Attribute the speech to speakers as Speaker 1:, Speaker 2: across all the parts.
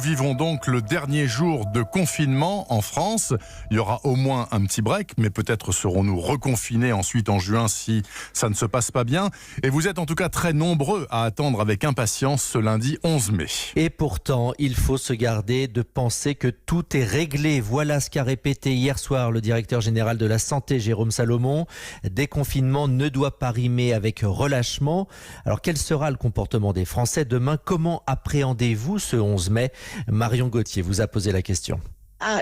Speaker 1: vivons donc le dernier jour de confinement en France. Il y aura au moins un petit break, mais peut-être serons-nous reconfinés ensuite en juin si ça ne se passe pas bien. Et vous êtes en tout cas très nombreux à attendre avec impatience ce lundi 11 mai.
Speaker 2: Et pourtant, il faut se garder de penser que tout est réglé. Voilà ce qu'a répété hier soir le directeur général de la Santé, Jérôme Salomon. Déconfinement ne doit pas rimer avec relâchement. Alors quel sera le comportement des Français demain? Comment appréhendez-vous ce 11 mai? Marion Gauthier vous a posé la question.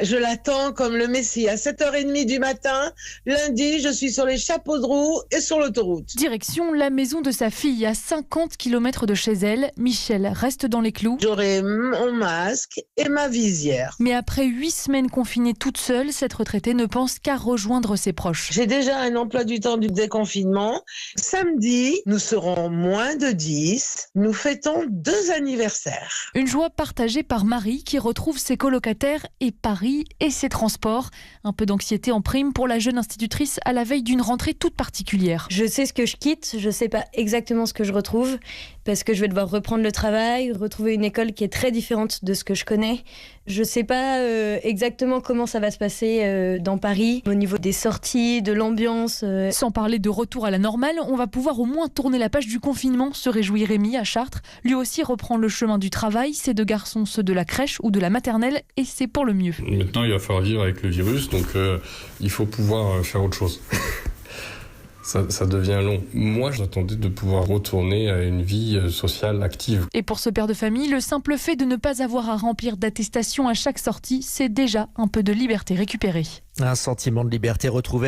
Speaker 3: Je l'attends comme le Messie. À 7h30 du matin, lundi, je suis sur les chapeaux de roue et sur l'autoroute.
Speaker 4: Direction la maison de sa fille, à 50 km de chez elle. Michel reste dans les clous.
Speaker 3: J'aurai mon masque et ma visière.
Speaker 4: Mais après 8 semaines confinée toute seule, cette retraitée ne pense qu'à rejoindre ses proches.
Speaker 3: J'ai déjà un emploi du temps du déconfinement. Samedi, nous serons moins de 10. Nous fêtons 2 anniversaires.
Speaker 4: Une joie partagée par Marie qui retrouve ses colocataires et Paris et ses transports. Un peu d'anxiété en prime pour la jeune institutrice à la veille d'une rentrée toute particulière.
Speaker 5: Je sais ce que je quitte, je sais pas exactement ce que je retrouve parce que je vais devoir reprendre le travail, retrouver une école qui est très différente de ce que je connais. Je sais pas exactement comment ça va se passer dans Paris au niveau des sorties, de l'ambiance.
Speaker 4: Sans parler de retour à la normale, on va pouvoir au moins tourner la page du confinement, se réjouit Rémi à Chartres. Lui aussi reprend le chemin du travail, ses 2 garçons ceux de la crèche ou de la maternelle et c'est pour le mieux.
Speaker 6: Maintenant, il va falloir vivre avec le virus, donc il faut pouvoir faire autre chose. Ça devient long. Moi, j'attendais de pouvoir retourner à une vie sociale active.
Speaker 4: Et pour ce père de famille, le simple fait de ne pas avoir à remplir d'attestation à chaque sortie, c'est déjà un peu de liberté récupérée.
Speaker 2: Un sentiment de liberté retrouvé